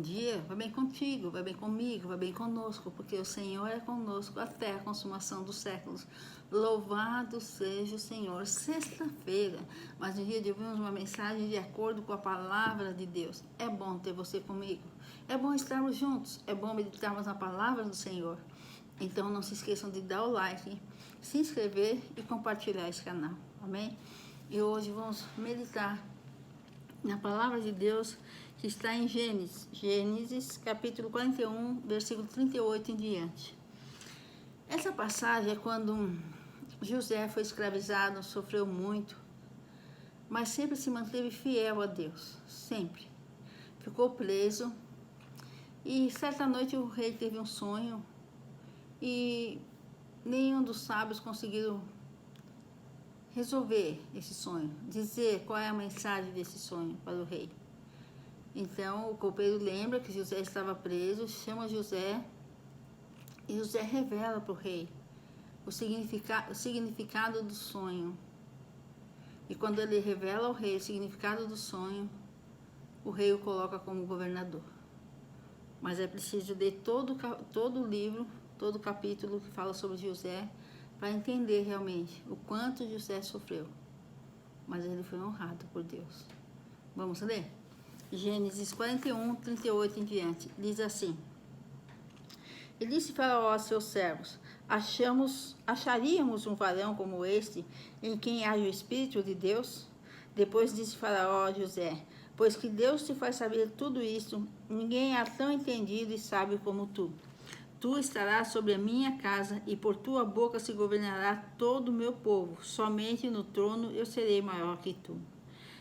Dia vai bem contigo, vai bem comigo, vai bem conosco, porque o Senhor é conosco até a consumação dos séculos. Louvado seja o Senhor. Sexta-feira, mas no dia de hoje uma mensagem de acordo com a palavra de Deus. É bom ter você comigo, é bom estarmos juntos, é bom meditarmos na palavra do Senhor. Então não se esqueçam de dar o like, se inscrever e compartilhar esse canal, amém? E hoje vamos meditar na palavra de Deus que está em Gênesis capítulo 41, versículo 38 em diante. Essa passagem é quando José foi escravizado, sofreu muito, mas sempre se manteve fiel a Deus, sempre. Ficou preso e certa noite o rei teve um sonho e nenhum dos sábios conseguiram resolver esse sonho, dizer qual é a mensagem desse sonho para o rei. Então o copeiro lembra que José estava preso, chama José e José revela para o rei o significado do sonho. E quando ele revela ao rei o significado do sonho, o rei o coloca como governador. Mas é preciso ler todo o livro, todo o capítulo que fala sobre José, para entender realmente o quanto José sofreu. Mas ele foi honrado por Deus. Vamos ler? Gênesis 41, 38 em diante. Diz assim: E disse Faraó a seus servos: acharíamos um varão como este, em quem há o Espírito de Deus? Depois disse Faraó a José: Pois que Deus te faz saber tudo isso, ninguém há tão entendido e sábio como tu. Tu estarás sobre a minha casa, e por tua boca se governará todo o meu povo. Somente no trono eu serei maior que tu.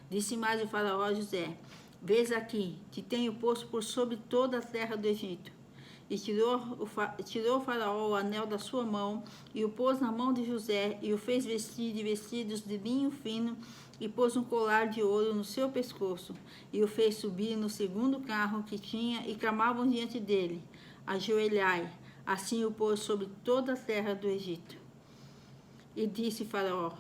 Disse mais o Faraó a José: Vês aqui, te tenho posto por sobre toda a terra do Egito. E tirou o Faraó o anel da sua mão, e o pôs na mão de José, e o fez vestir de vestidos de linho fino, e pôs um colar de ouro no seu pescoço, e o fez subir no segundo carro que tinha, e clamavam diante dele: Ajoelhai. Assim o pôs sobre toda a terra do Egito. E disse Faraó: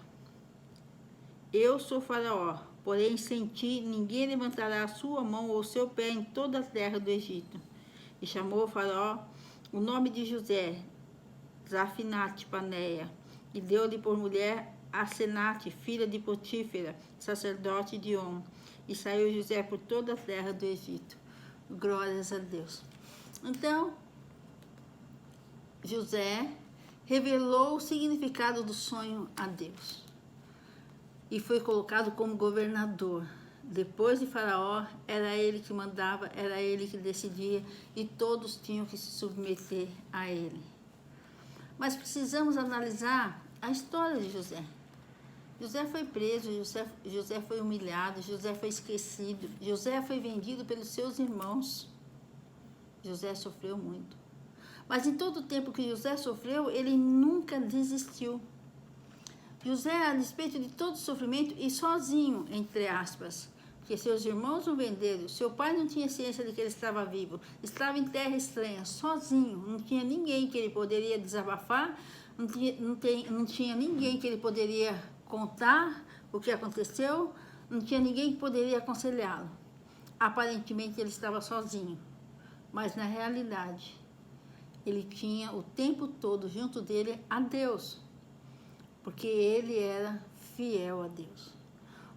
Eu sou Faraó, porém sem ti ninguém levantará a sua mão ou seu pé em toda a terra do Egito. E chamou Faraó o nome de José, Zafinate Paneia, e deu-lhe por mulher Asenate, filha de Potífera, sacerdote de On. E saiu José por toda a terra do Egito. Glórias a Deus. Então, José revelou o significado do sonho a Deus e foi colocado como governador. Depois de Faraó, era ele que mandava, era ele que decidia e todos tinham que se submeter a ele. Mas precisamos analisar a história de José. José foi preso, José foi humilhado, José foi esquecido, José foi vendido pelos seus irmãos. José sofreu muito. Mas em todo o tempo que José sofreu, ele nunca desistiu. José, a despeito de todo o sofrimento e sozinho, entre aspas, porque seus irmãos o venderam, seu pai não tinha ciência de que ele estava vivo, estava em terra estranha, sozinho, não tinha ninguém que ele poderia desabafar, não tinha ninguém que ele poderia contar o que aconteceu, não tinha ninguém que poderia aconselhá-lo. Aparentemente ele estava sozinho, mas na realidade ele tinha o tempo todo junto dele a Deus, porque ele era fiel a Deus,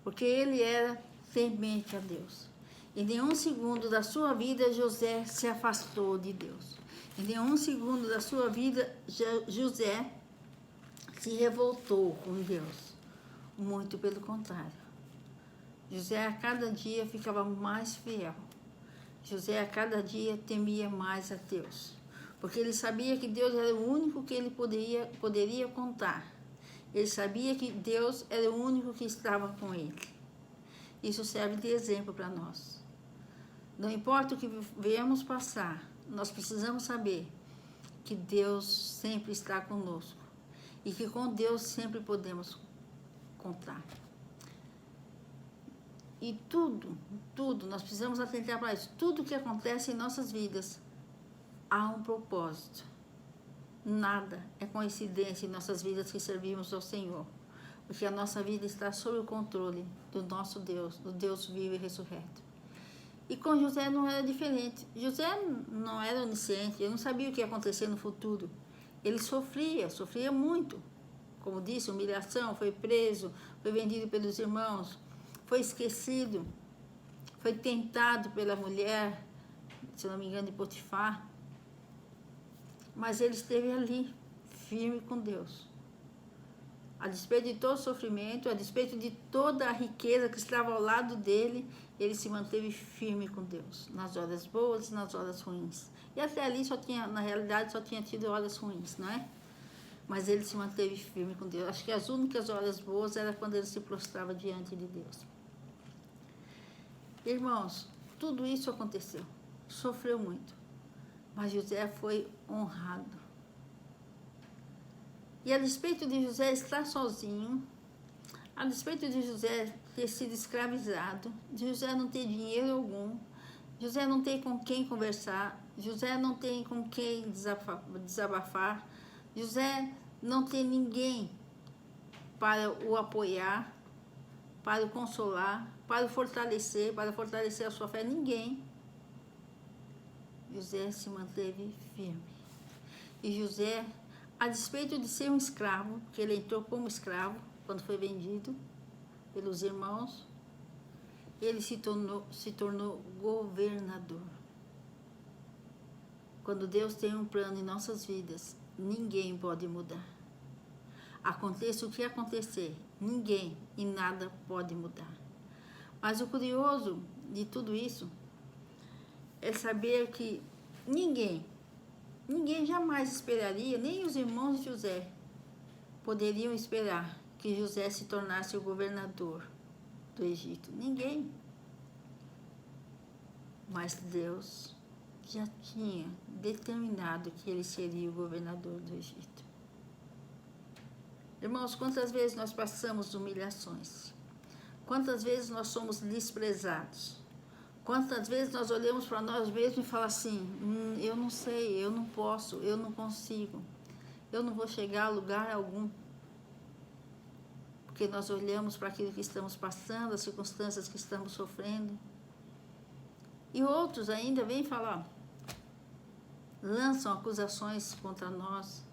porque ele era temente a Deus. Em nenhum segundo da sua vida José se afastou de Deus. Em nenhum segundo da sua vida José se revoltou com Deus. Muito pelo contrário. José a cada dia ficava mais fiel. José a cada dia temia mais a Deus, porque ele sabia que Deus era o único que ele poderia contar. Ele sabia que Deus era o único que estava com ele. Isso serve de exemplo para nós. Não importa o que venhamos passar, nós precisamos saber que Deus sempre está conosco e que com Deus sempre podemos contar. E tudo, nós precisamos atentar para isso. Tudo que acontece em nossas vidas há um propósito. Nada é coincidência em nossas vidas que servimos ao Senhor, porque a nossa vida está sob o controle do nosso Deus, do Deus vivo e ressurreto. E com José não era diferente. José não era onisciente, ele não sabia o que ia acontecer no futuro. Ele sofria muito. Como disse, humilhação, foi preso, foi vendido pelos irmãos, foi esquecido, foi tentado pela mulher, se não me engano, de Potifar. Mas ele esteve ali, firme com Deus. A despeito de todo o sofrimento, a despeito de toda a riqueza que estava ao lado dele, ele se manteve firme com Deus, nas horas boas e nas horas ruins. E até ali na realidade, só tinha tido horas ruins, não é? Mas ele se manteve firme com Deus. Acho que as únicas horas boas era quando ele se prostrava diante de Deus. Irmãos, tudo isso aconteceu. Sofreu muito. Mas José foi honrado. E a despeito de José estar sozinho, a despeito de José ter sido escravizado, de José não ter dinheiro algum, José não ter com quem conversar, José não tem com quem desabafar, José não tem ninguém para o apoiar, para o consolar, para o fortalecer, a sua fé, ninguém. José se manteve firme. E José, a despeito de ser um escravo, que ele entrou como escravo quando foi vendido pelos irmãos, ele se tornou governador. Quando Deus tem um plano em nossas vidas, ninguém pode mudar. Aconteça o que acontecer, ninguém e nada pode mudar. Mas o curioso de tudo isso é saber que ninguém jamais esperaria, nem os irmãos de José poderiam esperar que José se tornasse o governador do Egito. Ninguém. Mas Deus já tinha determinado que ele seria o governador do Egito. Irmãos, quantas vezes nós passamos humilhações? Quantas vezes nós somos desprezados? Quantas vezes nós olhamos para nós mesmos e falamos assim, eu não sei, eu não posso, eu não consigo, eu não vou chegar a lugar algum. Porque nós olhamos para aquilo que estamos passando, as circunstâncias que estamos sofrendo. E outros ainda vêm falar, lançam acusações contra nós,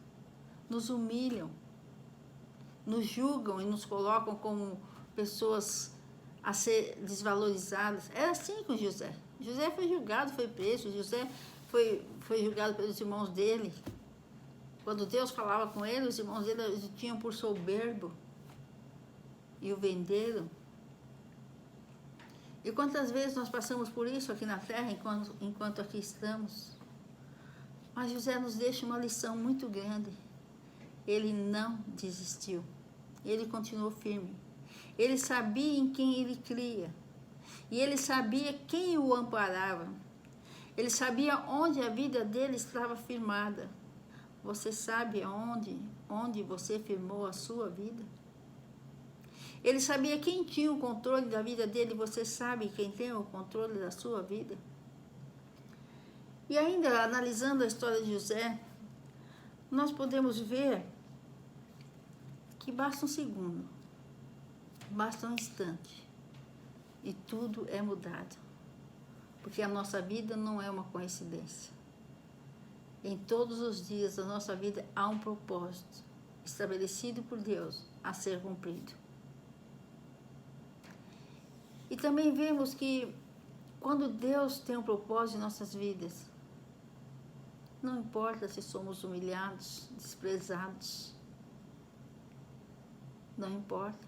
nos humilham, nos julgam e nos colocam como pessoas a ser desvalorizadas. Era assim com José. José foi julgado, foi preso. José foi julgado pelos irmãos dele. Quando Deus falava com ele, os irmãos dele o tinham por soberbo e o venderam. E quantas vezes nós passamos por isso aqui na terra, enquanto aqui estamos? Mas José nos deixa uma lição muito grande. Ele não desistiu. Ele continuou firme. Ele sabia em quem ele cria. E ele sabia quem o amparava. Ele sabia onde a vida dele estava firmada. Você sabe onde você firmou a sua vida? Ele sabia quem tinha o controle da vida dele. Você sabe quem tem o controle da sua vida? E ainda, analisando a história de José, nós podemos ver que basta um segundo, basta um instante, e tudo é mudado. Porque a nossa vida não é uma coincidência. Em todos os dias da nossa vida há um propósito estabelecido por Deus a ser cumprido. E também vemos que quando Deus tem um propósito em nossas vidas, não importa se somos humilhados, desprezados, não importa.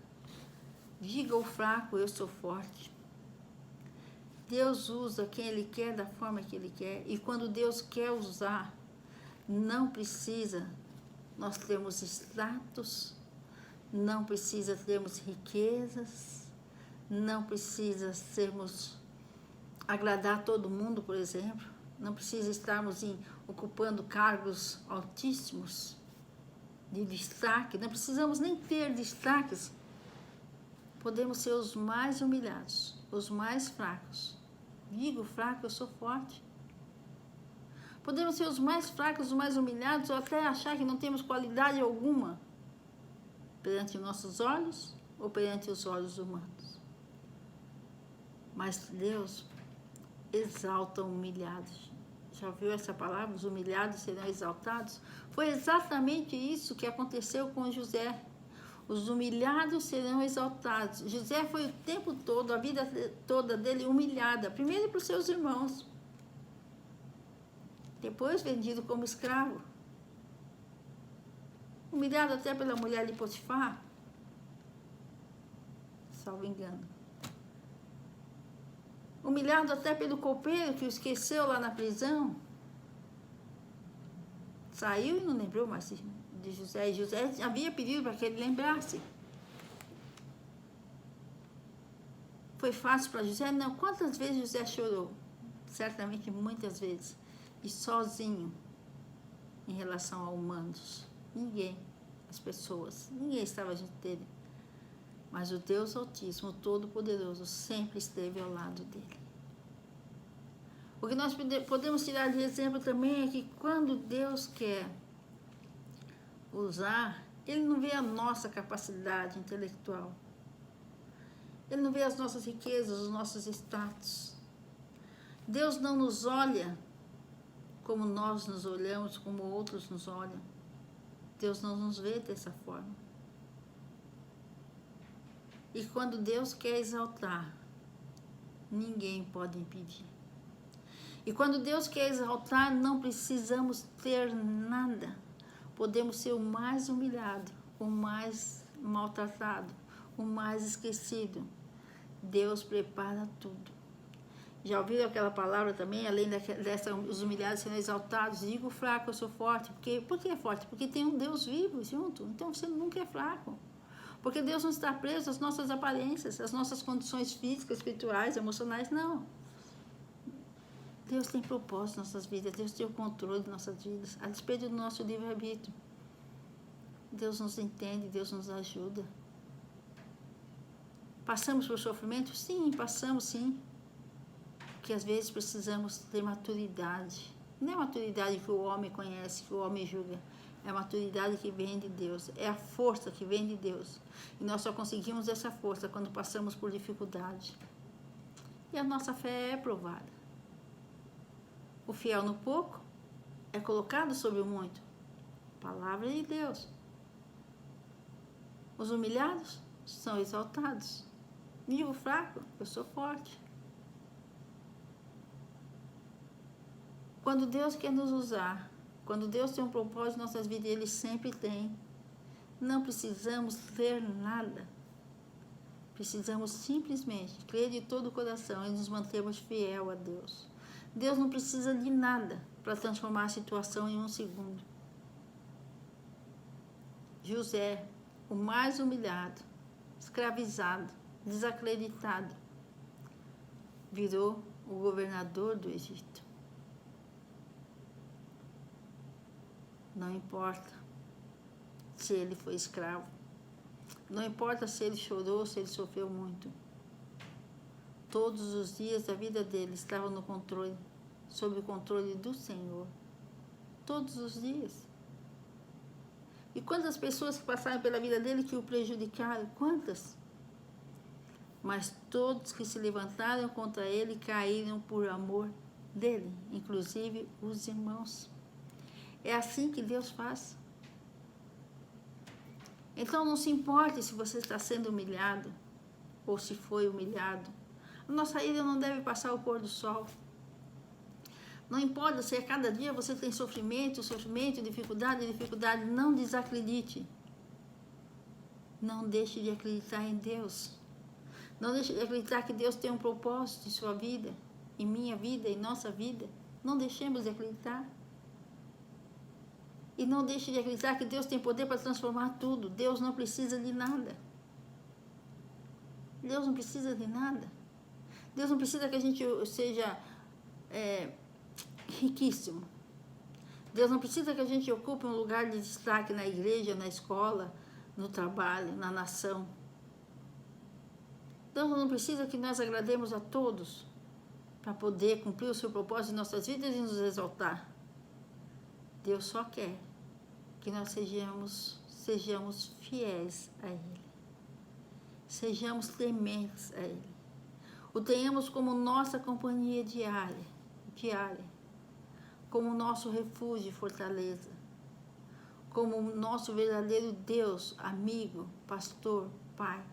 Diga ao fraco, eu sou forte. Deus usa quem Ele quer da forma que Ele quer. E quando Deus quer usar, não precisa nós termos status, não precisa termos riquezas, não precisa agradar todo mundo, por exemplo. Não precisa estarmos ocupando cargos altíssimos de destaque. Não precisamos nem ter destaques. Podemos ser os mais humilhados, os mais fracos. Digo fraco, eu sou forte. Podemos ser os mais fracos, os mais humilhados, ou até achar que não temos qualidade alguma perante nossos olhos ou perante os olhos humanos. Mas Deus exaltam humilhados. Já ouviu essa palavra? Os humilhados serão exaltados? Foi exatamente isso que aconteceu com José. Os humilhados serão exaltados. José foi o tempo todo, a vida toda dele humilhada. Primeiro para os seus irmãos. Depois vendido como escravo. Humilhado até pela mulher de Potifar. Salvo engano. Humilhado até pelo copeiro que o esqueceu lá na prisão. Saiu e não lembrou mais de José. E José havia pedido para que ele lembrasse. Foi fácil para José? Não. Quantas vezes José chorou? Certamente muitas vezes. E sozinho em relação a humanos. Ninguém, as pessoas, ninguém estava junto dele. Mas o Deus Altíssimo, o Todo-Poderoso, sempre esteve ao lado dele. O que nós podemos tirar de exemplo também é que quando Deus quer usar, Ele não vê a nossa capacidade intelectual. Ele não vê as nossas riquezas, os nossos status. Deus não nos olha como nós nos olhamos, como outros nos olham. Deus não nos vê dessa forma. E quando Deus quer exaltar, ninguém pode impedir. E quando Deus quer exaltar, não precisamos ter nada. Podemos ser o mais humilhado, o mais maltratado, o mais esquecido. Deus prepara tudo. Já ouviram aquela palavra também, além dessa, os humilhados serão exaltados? Digo fraco, eu sou forte. Por que é forte? Porque tem um Deus vivo junto. Então você nunca é fraco. Porque Deus não está preso às nossas aparências, às nossas condições físicas, espirituais, emocionais, não. Deus tem propósito em nossas vidas, Deus tem o controle de nossas vidas, a despeito do nosso livre-arbítrio. Deus nos entende, Deus nos ajuda. Passamos por sofrimento? Sim, passamos sim. Porque às vezes precisamos ter maturidade. Não é a maturidade que o homem conhece, que o homem julga. É a maturidade que vem de Deus. É a força que vem de Deus. E nós só conseguimos essa força quando passamos por dificuldade. E a nossa fé é provada. O fiel no pouco é colocado sobre o muito. Palavra de Deus. Os humilhados são exaltados. Digo fraco, eu sou forte. Quando Deus quer nos usar, quando Deus tem um propósito em nossas vidas, Ele sempre tem. Não precisamos ter nada. Precisamos simplesmente crer de todo o coração e nos mantermos fiel a Deus. Deus não precisa de nada para transformar a situação em um segundo. José, o mais humilhado, escravizado, desacreditado, virou o governador do Egito. Não importa se ele foi escravo. Não importa se ele chorou, se ele sofreu muito. Todos os dias da vida dele estavam no controle, sob o controle do Senhor. Todos os dias. E quantas pessoas que passaram pela vida dele que o prejudicaram? Quantas? Mas todos que se levantaram contra ele caíram por amor dele, inclusive os irmãos. É assim que Deus faz. Então não se importe se você está sendo humilhado ou se foi humilhado. A nossa ira não deve passar o pôr do sol. Não importa se a cada dia você tem sofrimento, dificuldade, não desacredite. Não deixe de acreditar em Deus. Não deixe de acreditar que Deus tem um propósito em sua vida, em minha vida, em nossa vida. Não deixemos de acreditar. E não deixe de acreditar que Deus tem poder para transformar tudo. Deus não precisa de nada. Deus não precisa de nada. Deus não precisa que a gente seja riquíssimo. Deus não precisa que a gente ocupe um lugar de destaque na igreja, na escola, no trabalho, na nação. Deus não precisa que nós agrademos a todos para poder cumprir o seu propósito em nossas vidas e nos exaltar. Deus só quer que nós sejamos fiéis a Ele. Sejamos tementes a Ele. o tenhamos como nossa companhia diária, como nosso refúgio e fortaleza, como nosso verdadeiro Deus, amigo, pastor, pai.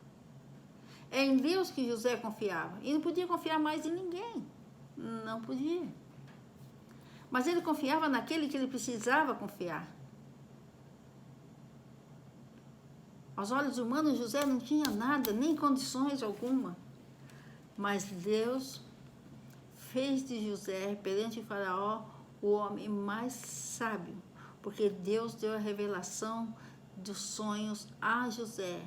É em Deus que José confiava, e não podia confiar mais em ninguém, não podia. Mas ele confiava naquele que ele precisava confiar. Aos olhos humanos, José não tinha nada, nem condições alguma. Mas Deus fez de José, perante o Faraó, o homem mais sábio, porque Deus deu a revelação dos sonhos a José.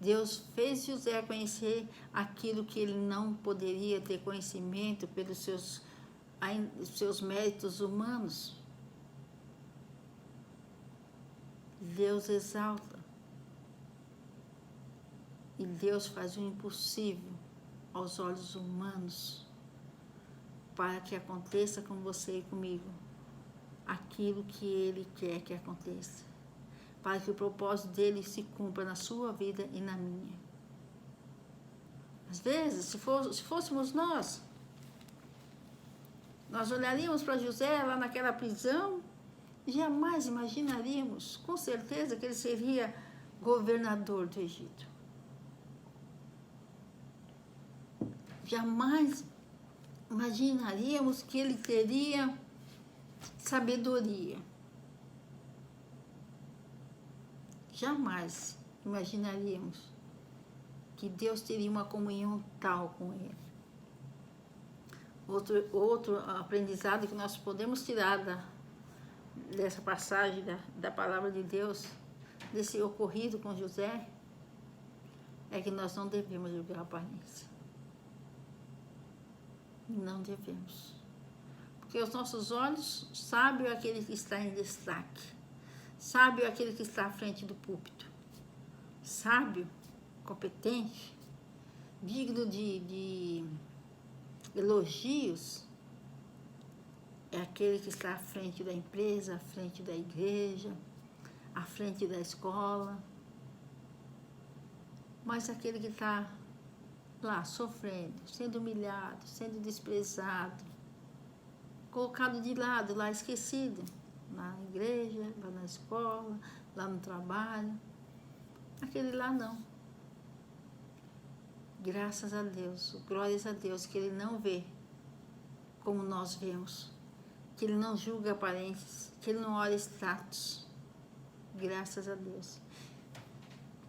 Deus fez José conhecer aquilo que ele não poderia ter conhecimento pelos seus méritos humanos. Deus exalta. E Deus faz o impossível aos olhos humanos para que aconteça com você e comigo aquilo que Ele quer que aconteça, para que o propósito dele se cumpra na sua vida e na minha. Às vezes, se fôssemos nós olharíamos para José lá naquela prisão e jamais imaginaríamos, com certeza, que ele seria governador do Egito. Jamais imaginaríamos que ele teria sabedoria. Jamais imaginaríamos que Deus teria uma comunhão tal com ele. Outro aprendizado que nós podemos tirar dessa passagem da palavra de Deus, desse ocorrido com José, é que nós não devemos julgar a aparência. Não devemos. Porque os nossos olhos, sábio é aquele que está em destaque. Sábio é aquele que está à frente do púlpito. Sábio, competente, digno de elogios, é aquele que está à frente da empresa, à frente da igreja, à frente da escola. Mas aquele que está lá sofrendo, sendo humilhado, sendo desprezado, colocado de lado, lá esquecido, na igreja, lá na escola, lá no trabalho, aquele lá não. Graças a Deus, glórias a Deus, que Ele não vê como nós vemos, que Ele não julga aparências, que Ele não olha status. Graças a Deus.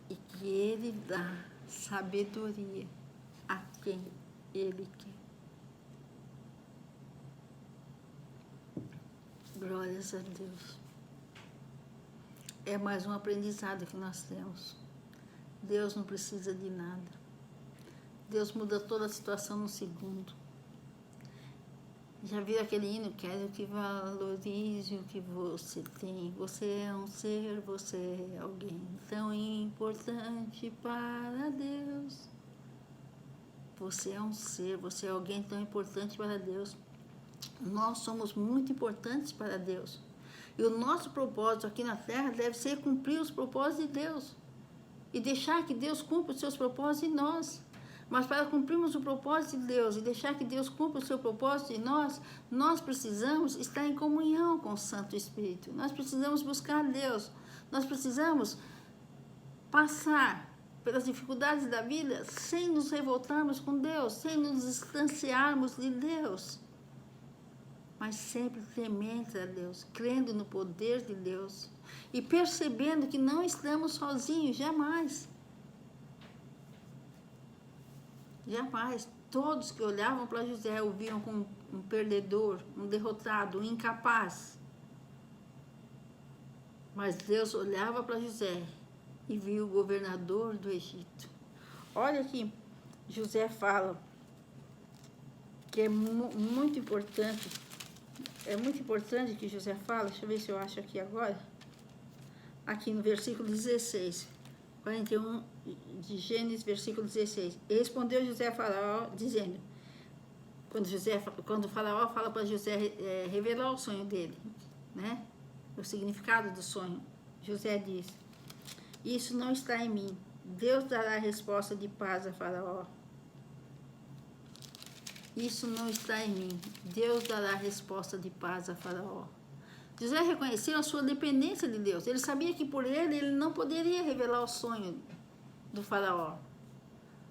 E que Ele dá sabedoria a quem Ele quer. Glórias a Deus. É mais um aprendizado que nós temos. Deus não precisa de nada. Deus muda toda a situação num segundo. Já viu aquele hino? Quero que valorize o que você tem. Você é um ser, você é alguém tão importante para Deus. Você é um ser, você é alguém tão importante para Deus. Nós somos muito importantes para Deus. E o nosso propósito aqui na Terra deve ser cumprir os propósitos de Deus. E deixar que Deus cumpra os seus propósitos em nós. Mas para cumprirmos o propósito de Deus e deixar que Deus cumpra o seu propósito em nós precisamos estar em comunhão com o Santo Espírito. Nós precisamos buscar Deus. Nós precisamos passar pelas dificuldades da vida sem nos revoltarmos com Deus, sem nos distanciarmos de Deus. Mas sempre temente a Deus, crendo no poder de Deus e percebendo que não estamos sozinhos, jamais. Jamais. Todos que olhavam para José o viam como um perdedor, um derrotado, um incapaz. Mas Deus olhava para José e viu o governador do Egito. Olha que José fala que é muito importante. É muito importante que José fala. Deixa eu ver se eu acho aqui agora. Aqui no versículo 16. 41 de Gênesis, versículo 16. E respondeu José a Faraó, dizendo, quando o Faraó fala para José revelar o sonho dele, né? O significado do sonho, José diz, isso não está em mim. Deus dará a resposta de paz a Faraó. Isso não está em mim. Deus dará resposta de paz a Faraó. José reconheceu a sua dependência de Deus. Ele sabia que por ele não poderia revelar o sonho do Faraó.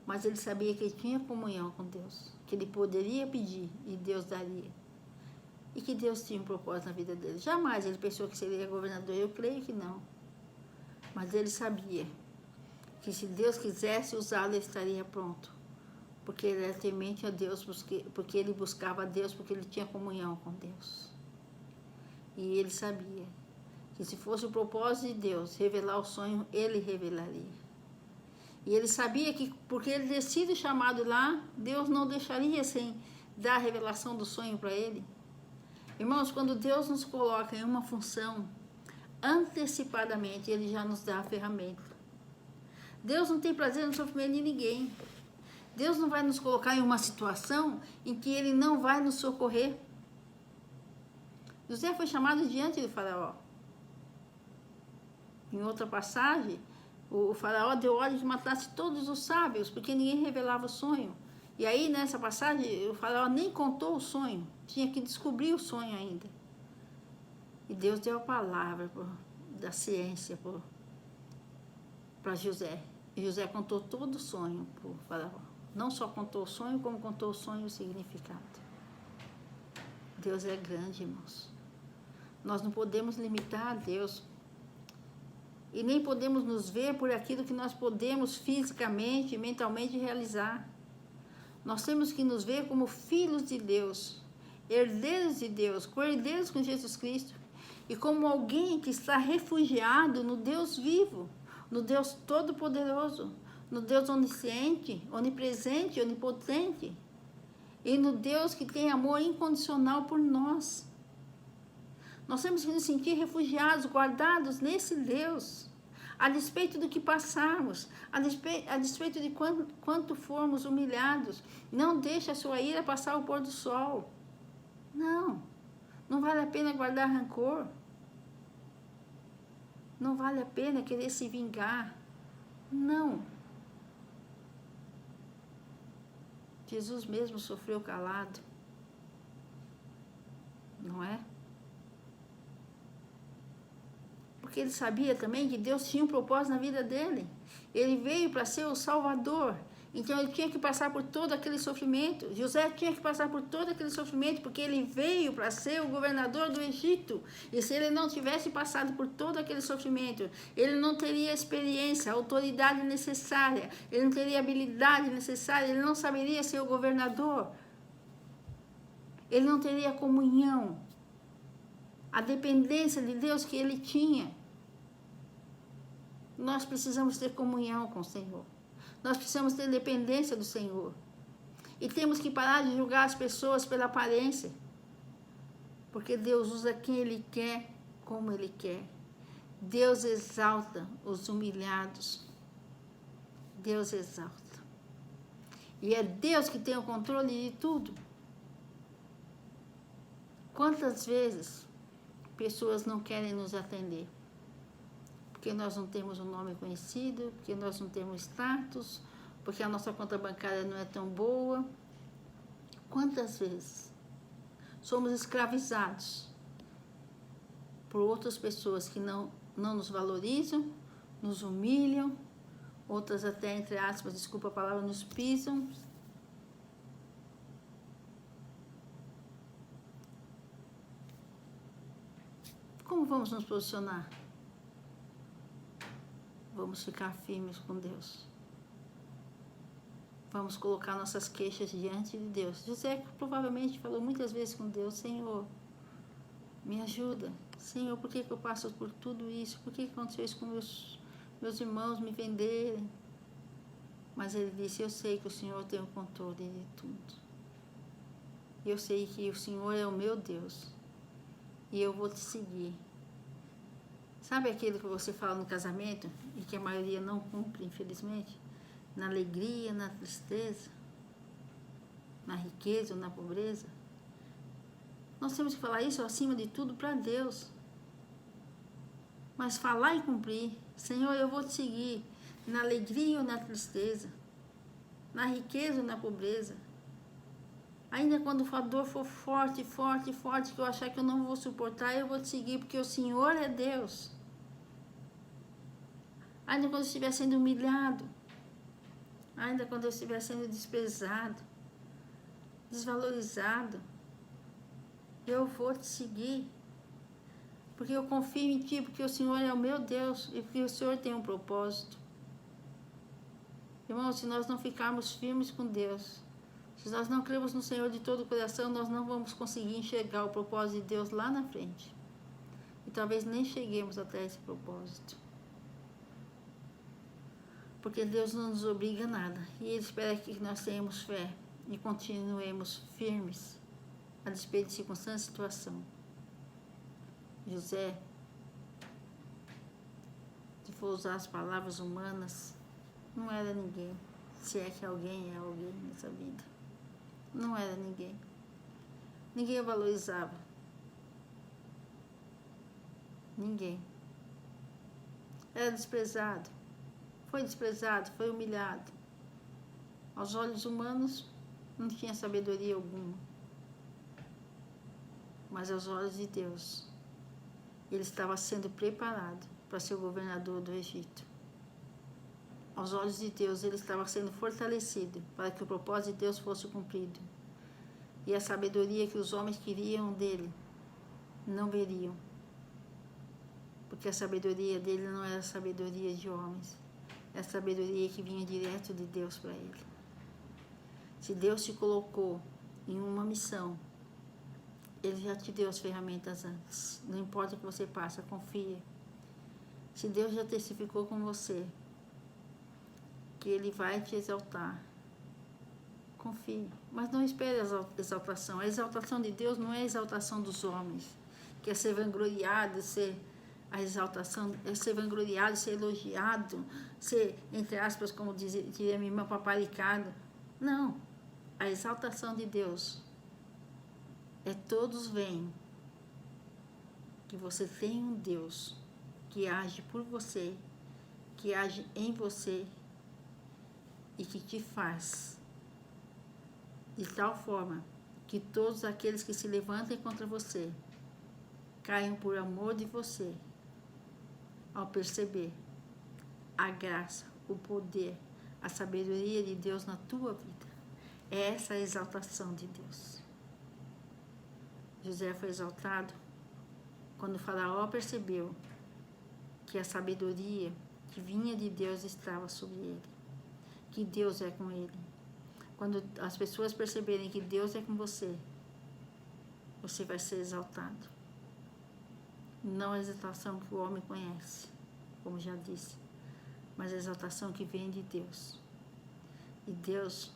Mas ele sabia que ele tinha comunhão com Deus, que ele poderia pedir e Deus daria. E que Deus tinha um propósito na vida dele. Jamais ele pensou que seria governador, eu creio que não. Mas ele sabia que se Deus quisesse usá-lo, ele estaria pronto. Porque ele era temente a Deus, porque ele buscava a Deus, porque ele tinha comunhão com Deus. E ele sabia que se fosse o propósito de Deus revelar o sonho, ele revelaria. E ele sabia que, porque ele ter sido chamado lá, Deus não deixaria sem dar a revelação do sonho para ele. Irmãos, quando Deus nos coloca em uma função, antecipadamente Ele já nos dá a ferramenta. Deus não tem prazer no sofrimento de ninguém. Deus não vai nos colocar em uma situação em que Ele não vai nos socorrer. José foi chamado diante do Faraó. Em outra passagem, o Faraó deu ordem de matasse todos os sábios, porque ninguém revelava o sonho. E aí, nessa passagem, o Faraó nem contou o sonho, tinha que descobrir o sonho ainda. E Deus deu a palavra da ciência para José. E José contou todo o sonho para o Faraó. Não só contou o sonho, como contou o sonho e o significado. Deus é grande, irmãos. Nós não podemos limitar a Deus. E nem podemos nos ver por aquilo que nós podemos fisicamente e mentalmente realizar. Nós temos que nos ver como filhos de Deus, herdeiros de Deus, co-herdeiros com Jesus Cristo, e como alguém que está refugiado no Deus vivo, no Deus todo-poderoso, no Deus onisciente, onipresente, onipotente, e no Deus que tem amor incondicional por nós. Nós temos que nos sentir refugiados, guardados nesse Deus, a despeito do que passarmos, a despeito de quanto formos humilhados. Não deixe a sua ira passar o pôr do sol. Não vale a pena guardar rancor. Não vale a pena querer se vingar. Não. Jesus mesmo sofreu calado. Não é? Porque ele sabia também que Deus tinha um propósito na vida dele. Ele veio para ser o Salvador. Então ele tinha que passar por todo aquele sofrimento. José tinha que passar por todo aquele sofrimento, porque ele veio para ser o governador do Egito. E se ele não tivesse passado por todo aquele sofrimento, ele não teria a experiência, a autoridade necessária, ele não teria a habilidade necessária, ele não saberia ser o governador. Ele não teria a comunhão, a dependência de Deus que ele tinha. Nós precisamos ter comunhão com o Senhor. Nós precisamos ter dependência do Senhor. E temos que parar de julgar as pessoas pela aparência. Porque Deus usa quem Ele quer, como Ele quer. Deus exalta os humilhados. Deus exalta. E é Deus que tem o controle de tudo. Quantas vezes pessoas não querem nos atender? Porque nós não temos um nome conhecido, porque nós não temos status, porque a nossa conta bancária não é tão boa. Quantas vezes somos escravizados por outras pessoas que não nos valorizam, nos humilham, outras até, entre aspas, desculpa a palavra, nos pisam. Como vamos nos posicionar? Vamos ficar firmes com Deus. Vamos colocar nossas queixas diante de Deus. José provavelmente falou muitas vezes com Deus: Senhor, me ajuda. Senhor, por que eu passo por tudo isso? Por que aconteceu isso com meus irmãos me venderem? Mas ele disse: eu sei que o Senhor tem o controle de tudo. Eu sei que o Senhor é o meu Deus. E eu vou te seguir. Sabe aquilo que você fala no casamento e que a maioria não cumpre, infelizmente? Na alegria, na tristeza, na riqueza ou na pobreza? Nós temos que falar isso acima de tudo para Deus. Mas falar e cumprir. Senhor, eu vou te seguir na alegria ou na tristeza, na riqueza ou na pobreza. Ainda quando a dor for forte, forte, forte, que eu achar que eu não vou suportar, eu vou te seguir, porque o Senhor é Deus. Ainda quando eu estiver sendo humilhado, ainda quando eu estiver sendo desprezado, desvalorizado, eu vou te seguir. Porque eu confio em Ti, porque o Senhor é o meu Deus e porque o Senhor tem um propósito. Irmãos, se nós não ficarmos firmes com Deus, se nós não cremos no Senhor de todo o coração, nós não vamos conseguir enxergar o propósito de Deus lá na frente. E talvez nem cheguemos até esse propósito. Porque Deus não nos obriga a nada. E Ele espera que nós tenhamos fé e continuemos firmes a despeito de circunstância e situação. José, se for usar as palavras humanas, não era ninguém. Se é que alguém é alguém nessa vida. Não era ninguém. Ninguém o valorizava. Ninguém. Era desprezado. Foi humilhado. Aos olhos humanos, não tinha sabedoria alguma. Mas aos olhos de Deus, ele estava sendo preparado para ser o governador do Egito. Aos olhos de Deus, ele estava sendo fortalecido para que o propósito de Deus fosse cumprido. E a sabedoria que os homens queriam dele, não veriam. Porque a sabedoria dele não era a sabedoria de homens. É a sabedoria que vinha direto de Deus para ele. Se Deus te colocou em uma missão, Ele já te deu as ferramentas antes. Não importa o que você passa, confia. Se Deus já testificou com você que Ele vai te exaltar, confie. Mas não espere a exaltação. A exaltação de Deus não é a exaltação dos homens, que é ser vangloriado, ser a exaltação, é ser vangloriado, ser elogiado, ser, entre aspas, como diria minha irmã, paparicado. Não. A exaltação de Deus é todos veem que você tem um Deus que age por você, que age em você e que te faz de tal forma que todos aqueles que se levantem contra você caiam por amor de você ao perceber a graça, o poder, a sabedoria de Deus na tua vida. É essa a exaltação de Deus. José foi exaltado quando o faraó percebeu que a sabedoria que vinha de Deus estava sobre ele, que Deus é com ele. Quando as pessoas perceberem que Deus é com você, você vai ser exaltado. Não a exaltação que o homem conhece, como já disse, mas a exaltação que vem de Deus. E Deus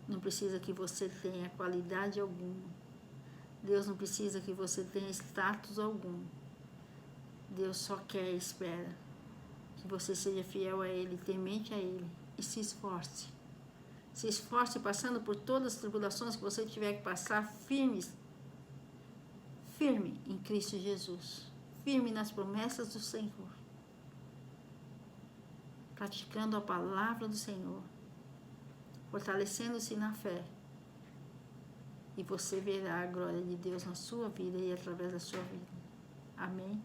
não precisa que você tenha qualidade alguma. Deus não precisa que você tenha status algum. Deus só quer e espera que você seja fiel a Ele, temente a Ele e se esforce. Se esforce passando por todas as tribulações que você tiver que passar, firme em Cristo Jesus, firme nas promessas do Senhor, praticando a palavra do Senhor, fortalecendo-se na fé, e você verá a glória de Deus na sua vida e através da sua vida. Amém?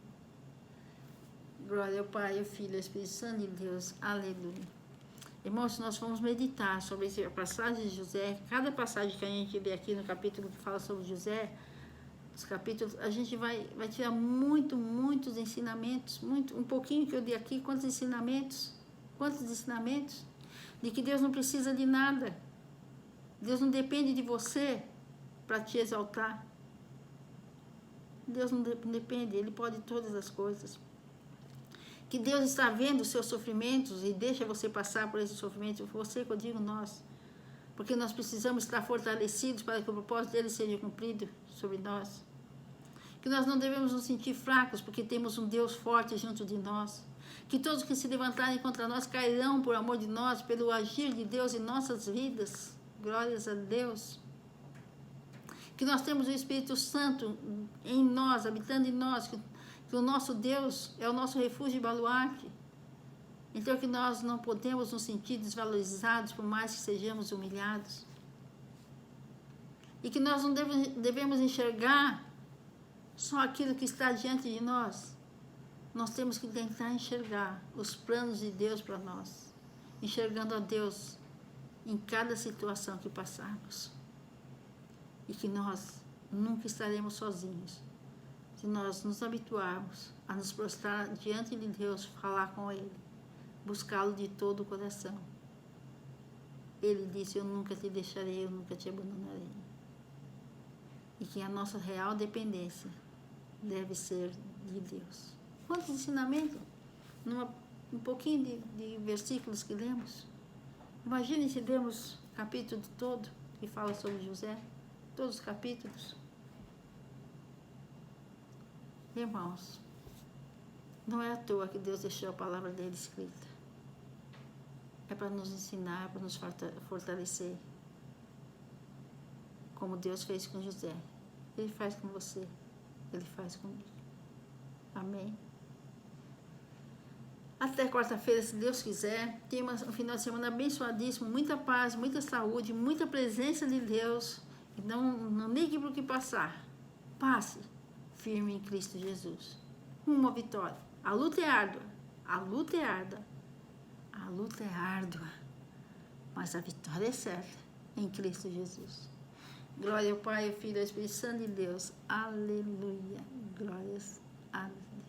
Glória ao Pai, ao Filho e ao Espírito Santo de Deus. Aleluia. Irmãos, nós vamos meditar sobre a passagem de José. Cada passagem que a gente lê aqui no capítulo que fala sobre José, os capítulos, a gente vai tirar muitos ensinamentos, um pouquinho que eu dei aqui, quantos ensinamentos, de que Deus não precisa de nada, Deus não depende de você para te exaltar, Deus não depende, Ele pode todas as coisas, que Deus está vendo os seus sofrimentos e deixa você passar por esses sofrimentos, você que eu digo nós, porque nós precisamos estar fortalecidos para que o propósito dele seja cumprido sobre nós. Que nós não devemos nos sentir fracos, porque temos um Deus forte junto de nós. Que todos que se levantarem contra nós cairão por amor de nós, pelo agir de Deus em nossas vidas. Glórias a Deus. Que nós temos o Espírito Santo em nós, habitando em nós, que o nosso Deus é o nosso refúgio e baluarte. Então que nós não podemos nos sentir desvalorizados, por mais que sejamos humilhados. E que nós não devemos enxergar só aquilo que está diante de nós. Nós temos que tentar enxergar os planos de Deus para nós, enxergando a Deus em cada situação que passarmos. E que nós nunca estaremos sozinhos. Se nós nos habituarmos a nos prostrar diante de Deus, falar com Ele, buscá-lo de todo o coração. Ele disse: eu nunca te deixarei, eu nunca te abandonarei. E que a nossa real dependência deve ser de Deus. Quantos ensinamentos? Um pouquinho de versículos que lemos. Imagine se lemos o capítulo todo que fala sobre José. Todos os capítulos. Irmãos, não é à toa que Deus deixou a palavra dele escrita. É para nos ensinar, para nos fortalecer. Como Deus fez com José. Ele faz com você. Ele faz comigo. Amém? Até quarta-feira, se Deus quiser. Tenha um final de semana abençoadíssimo. Muita paz, muita saúde, muita presença de Deus. E não ligue para o que passar. Passe firme em Cristo Jesus. Rumo à vitória. A luta é árdua. A luta é árdua. A luta é árdua. Mas a vitória é certa em Cristo Jesus. Glória ao Pai, ao Filho e ao Espírito Santo de Deus. Aleluia. Glórias a Deus.